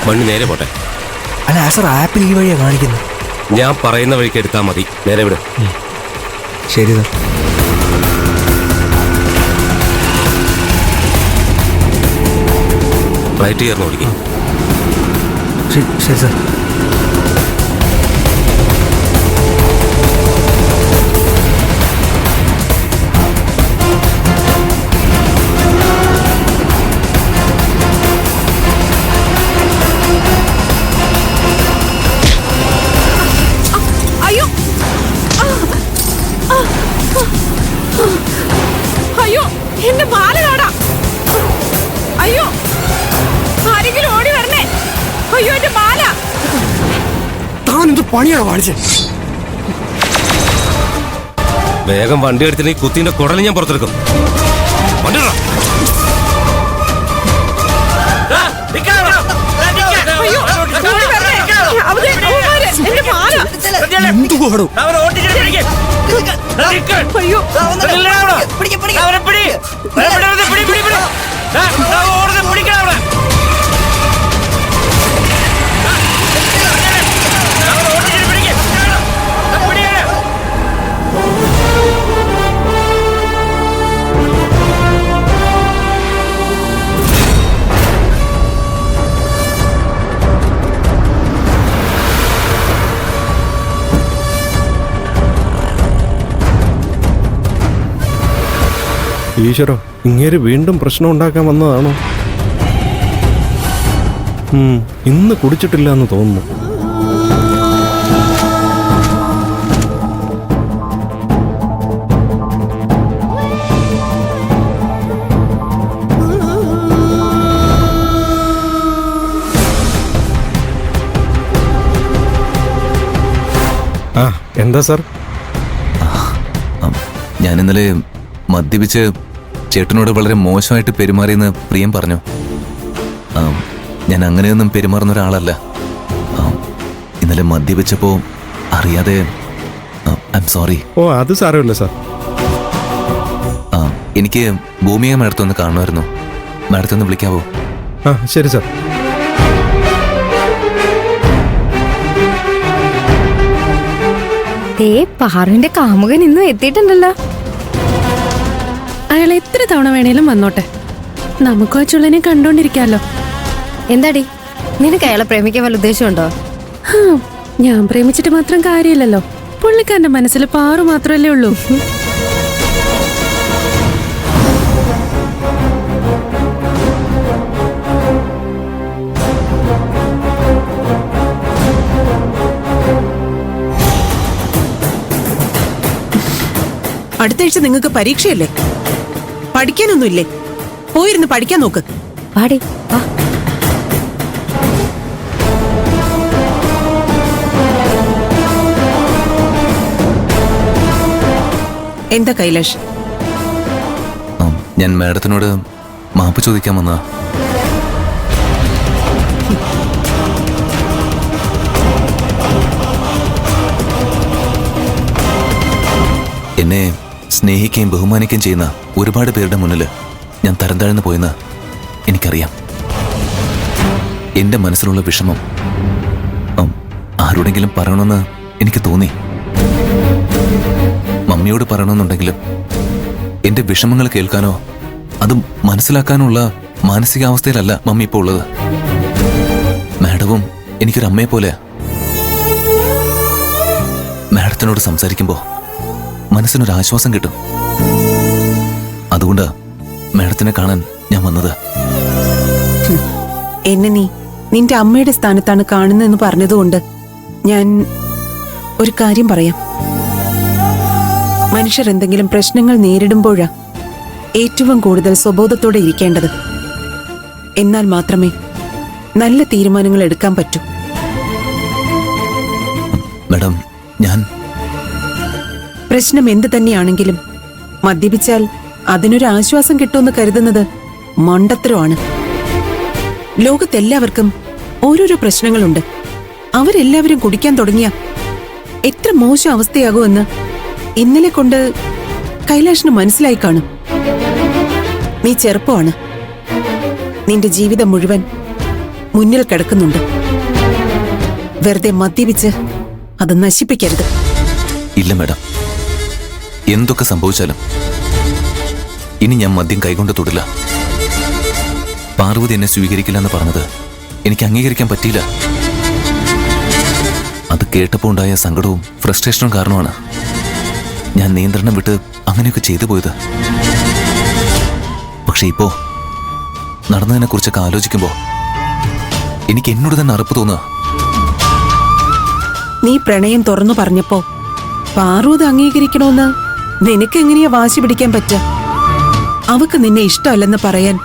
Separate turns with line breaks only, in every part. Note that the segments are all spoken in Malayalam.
വണ്ടി നേരെ പോട്ടെ.
അല്ല സാർ, ആപ്പിൽ ഈ വഴിയാണ് കാണിക്കുന്നത്.
ഞാൻ പറയുന്ന വഴിക്ക് എടുത്താൽ മതി. നേരെ വിടും.
ശരി സാർ.
റൈറ്റ് ചേർന്ന് ഓടിക്കും.
ശരി സാർ.
അയ്യോ, എന്റെ മാല കാണാ. അയ്യോ, ആരെങ്കിലും ഓടി വരണേ. അയ്യോ, എന്റെ മാല.
താൻ എന്ത് പണിയാണോ കാണിച്ചത്?
വേഗം വണ്ടി എടുത്തില്ലെങ്കിൽ കുത്തിന്റെ കുടല് ഞാൻ പുറത്തെടുക്കും.
അയ്യോ, ഓടി വരണേ. എന്റെ മാല.
എന്തുവാടോ?
അയ്യോ,
ഈശ്വരോ, ഇങ്ങേര് വീണ്ടും പ്രശ്നം ഉണ്ടാക്കാൻ വന്നതാണോ? ഇന്ന് കുടിച്ചിട്ടില്ല എന്ന് തോന്നുന്നു. ആ, എന്താ സാർ?
ഞാൻ ഇന്നലെ മദ്യപിച്ച് ചേട്ടനോട് വളരെ മോശമായിട്ട് പെരുമാറിയെന്ന് പ്രിയം പറഞ്ഞു. ഞാൻ അങ്ങനെയൊന്നും പെരുമാറുന്ന ഒരാളല്ല. ഇന്നലെ മദ്യപിച്ചപ്പോൾ അറിയാതെ ഐ എം സോറി.
ഓ, അത് സാരമില്ല സാർ.
എനിക്ക് ഭൂമിയെ മാഡത്തൊന്ന് കാണുമായിരുന്നു. മാഡത്തൊന്ന് വിളിക്കാവോ?
ആ, ശരി സാർ.
പാറുവിന്റെ കാമുകൻ ഇന്നും എത്തിയിട്ടുണ്ടല്ലോ.
അയാൾ എത്ര തവണ വേണേലും വന്നോട്ടെ, നമുക്കോ ചുള്ളനെ കണ്ടോണ്ടിരിക്കാലോ.
എന്താടി, നിനക്ക് അയാളെ പ്രേമിക്കാൻ വല്ല ഉദ്ദേശമുണ്ടോ?
ഞാൻ പ്രേമിച്ചിട്ട് മാത്രം കാര്യമില്ലല്ലോ. പുള്ളിക്കാരന്റെ മനസ്സിൽ പാറു മാത്രമല്ലേ ഉള്ളൂ.
അടുത്താഴ്ച നിങ്ങൾക്ക് പരീക്ഷയല്ലേ? പഠിക്കാനൊന്നുമില്ലേ? പോയിരുന്ന് പഠിക്കാൻ നോക്ക്.
പാടി വാ.
എന്താ കൈലാഷ്?
ഞാൻ മാഡത്തിനോട് മാപ്പ് ചോദിക്കാൻ വന്നതാ. എന്നെ സ്നേഹിക്കുകയും ബഹുമാനിക്കുകയും ചെയ്യുന്ന ഒരുപാട് പേരുടെ മുന്നിൽ ഞാൻ തരം താഴ്ന്നു പോയെന്ന് എനിക്കറിയാം. എൻ്റെ മനസ്സിലുള്ള വിഷമം ആരോടെങ്കിലും പറയണമെന്ന് എനിക്ക് തോന്നി. മമ്മിയോട് പറയണമെന്നുണ്ടെങ്കിലും എൻ്റെ വിഷമങ്ങൾ കേൾക്കാനോ അത് മനസ്സിലാക്കാനുള്ള മാനസികാവസ്ഥയിലല്ല മമ്മി ഇപ്പോൾ ഉള്ളത്. മാഡവും എനിക്കൊരു അമ്മയെ പോലെ. മാഡത്തിനോട് സംസാരിക്കുമ്പോൾ മനസ്സിനൊരാശ്വാസം കിട്ടും. അതുകൊണ്ട് മാഡത്തിനെ കാണാൻ ഞാൻ വന്നത്.
എന്നെ നീ നിന്റെ അമ്മയുടെ സ്ഥാനത്താണ് കാണുന്നതെന്ന് പറഞ്ഞതുകൊണ്ട് ഞാൻ ഒരു കാര്യം പറയാം. മനുഷ്യർ എന്തെങ്കിലും പ്രശ്നങ്ങൾ നേരിടുമ്പോഴാ ഏറ്റവും കൂടുതൽ സ്വബോധത്തോടെ ഇരിക്കേണ്ടത്. എന്നാൽ മാത്രമേ നല്ല തീരുമാനങ്ങൾ എടുക്കാൻ പറ്റൂ.
മാഡം, ഞാൻ
പ്രശ്നം എന്ത് തന്നെയാണെങ്കിലും മദ്യപിച്ചാൽ അതിനൊരു ആശ്വാസം കിട്ടുമെന്ന് കരുതുന്നത് മണ്ടത്തരമാണ്. ലോകത്തെല്ലാവർക്കും ഓരോരോ പ്രശ്നങ്ങളുണ്ട്. അവരെല്ലാവരും കുടിക്കാൻ തുടങ്ങിയ എത്ര മോശം അവസ്ഥയാകുമെന്ന് ഇന്നലെ കൊണ്ട് കൈലാഷിന് മനസ്സിലായി കാണും. നീ ചെറുപ്പമാണ്. നിന്റെ ജീവിതം മുഴുവൻ മുന്നിൽ കിടക്കുന്നുണ്ട്. വെറുതെ മദ്യപിച്ച് അത് നശിപ്പിക്കരുത്.
ഇല്ല മാഡം, എന്തൊക്കെ സംഭവിച്ചാലും ഇനി ഞാൻ മദ്യം കൈകൊണ്ട് തൊടില്ല. പാർവതി എന്നെ സ്വീകരിക്കില്ല എന്ന് പറഞ്ഞത് എനിക്ക് അംഗീകരിക്കാൻ പറ്റിയില്ല. അത് കേട്ടപ്പോൾ ഉണ്ടായ സങ്കടവും ഫ്രസ്ട്രേഷനും കാരണമാണ് ഞാൻ നിയന്ത്രണം വിട്ട് അങ്ങനെയൊക്കെ ചെയ്തു പോയത്. പക്ഷെ ഇപ്പോ നടന്നതിനെ കുറിച്ചൊക്കെ ആലോചിക്കുമ്പോ എനിക്ക് എന്നോട് തന്നെ അറപ്പ് തോന്നുക.
നീ പ്രണയം തുറന്നു പറഞ്ഞപ്പോ പാറു അത് അംഗീകരിക്കണോന്ന് നിനക്ക് എങ്ങനെയാ വാശി പിടിക്കാൻ പറ്റുക? അവക്ക് നിന്നെ ഇഷ്ടമല്ലെന്ന് പറയാൻ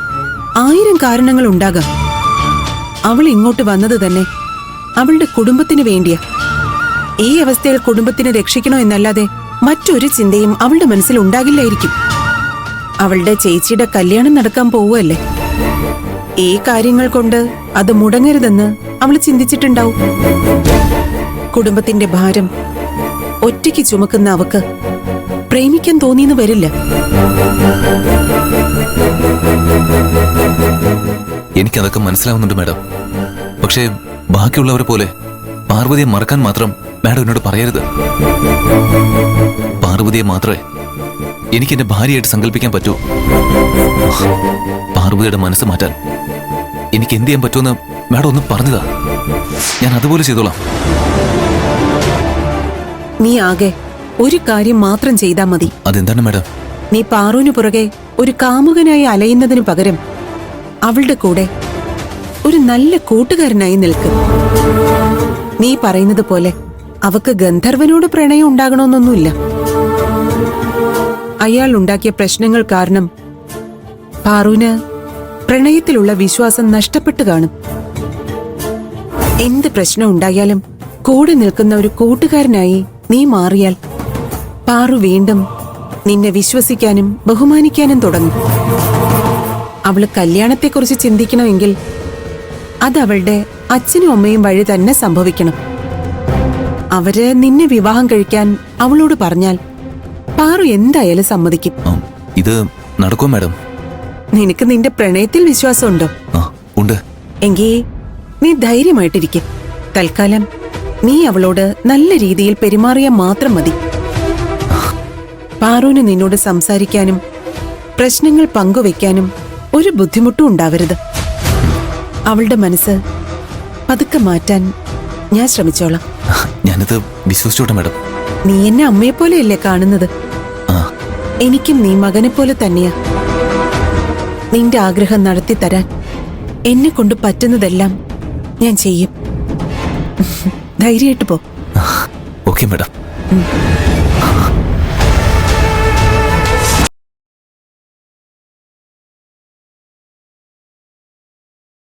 1000 കാരണങ്ങൾ ഉണ്ടാകാം. അവൾ ഇങ്ങോട്ട് വന്നത് തന്നെ അവളുടെ കുടുംബത്തിന് വേണ്ടിയാ. ഈ അവസ്ഥയിൽ കുടുംബത്തിനെ രക്ഷിക്കണോ എന്നല്ലാതെ മറ്റൊരു ചിന്തയും അവളുടെ മനസ്സിൽ ഉണ്ടാകില്ലായിരിക്കും. അവളുടെ ചേച്ചിയുടെ കല്യാണം നടക്കാൻ പോവുകയല്ലേ. ഈ കാര്യങ്ങൾ കൊണ്ട് അത് മുടങ്ങരുതെന്ന് അവൾ ചിന്തിച്ചിട്ടുണ്ടാവും. കുടുംബത്തിന്റെ ഭാരം ഒറ്റയ്ക്ക് ചുമക്കുന്ന അവക്ക് പ്രേമിക്കാൻ തോന്നിയെന്ന് വരില്ല.
എനിക്കതൊക്കെ മനസ്സിലാവുന്നുണ്ട് മാഡം. പക്ഷേ ബാക്കിയുള്ളവരെ പോലെ പാർവതിയെ മറക്കാൻ മാത്രം മാഡം എന്നോട് പറയരുത്. പാർവതിയെ മാത്രമേ എനിക്ക് എന്റെ ഭാര്യയായിട്ട് സങ്കല്പിക്കാൻ പറ്റൂ. പാർവതിയുടെ മനസ്സ് മാറ്റാൻ എനിക്ക് എന്ത് ചെയ്യാൻ പറ്റുമെന്ന് മാഡം ഒന്ന് പറഞ്ഞതാ. ഞാൻ അതുപോലെ ചെയ്തോളാം.
നീ ആകെ ഒരു കാര്യം മാത്രം ചെയ്താൽ മതി.
അതെന്താണ് മാഡം?
നീ പാറുവിന് പുറകെ ഒരു കാമുകനായി അലയുന്നതിനു പകരം അവളുടെ കൂടെ ഒരു നല്ല കൂട്ടുകാരനായി നിൽക്കും. നീ പറയുന്നത് പോലെ അവക്ക് ഗന്ധർവനോട് പ്രണയം ഉണ്ടാകണമെന്നൊന്നുമില്ല. അയാൾ ഉണ്ടാക്കിയ പ്രശ്നങ്ങൾ കാരണം പാറുവിന് പ്രണയത്തിലുള്ള വിശ്വാസം നഷ്ടപ്പെട്ടു കാണും. എന്ത് പ്രശ്നം ഉണ്ടായാലും കൂടെ നിൽക്കുന്ന ഒരു കൂട്ടുകാരനായി നീ മാറിയാൽ പാറു വീണ്ടും നിന്നെ വിശ്വസിക്കാനും ബഹുമാനിക്കാനും തുടങ്ങും. അവള് കല്യാണത്തെക്കുറിച്ച് ചിന്തിക്കണമെങ്കിൽ അത് അവളുടെ അച്ഛനും അമ്മയും വഴി തന്നെ സംഭവിക്കണം. അവര് നിന്നെ വിവാഹം കഴിക്കാൻ അവളോട് പറഞ്ഞാൽ പാറു എന്തായാലും സമ്മതിക്കും.
ഇത് നടക്കുമോ മാഡം?
നിനക്ക് നിന്റെ പ്രണയത്തിൽ വിശ്വാസമുണ്ടോ?
ഉണ്ട്.
എങ്കിൽ നീ ധൈര്യമായിട്ടിരിക്കും. തൽക്കാലം നീ അവളോട് നല്ല രീതിയിൽ പെരുമാറിയാൽ മാത്രം മതി. പാറുവിന് നിന്നോട് സംസാരിക്കാനും പ്രശ്നങ്ങൾ പങ്കുവെക്കാനും ഒരു ബുദ്ധിമുട്ടും ഉണ്ടാവരുത്. അവളുടെ മനസ്സ് പതുക്കെ മാറ്റാൻ ഞാൻ ശ്രമിച്ചോളാം.
ഞാനത് വിശ്വസിച്ചോട്ടെ മാഡം.
നീ എന്നെ അമ്മയെപ്പോലെയല്ലേ കാണുന്നത്? എനിക്കും നീ മകനെ പോലെ തന്നെയാ. നിന്റെ ആഗ്രഹം നടത്തി തരാൻ എന്നെ കൊണ്ട് പറ്റുന്നതെല്ലാം ഞാൻ ചെയ്യും. ധൈര്യമായിട്ട് പോ.
Okay madam.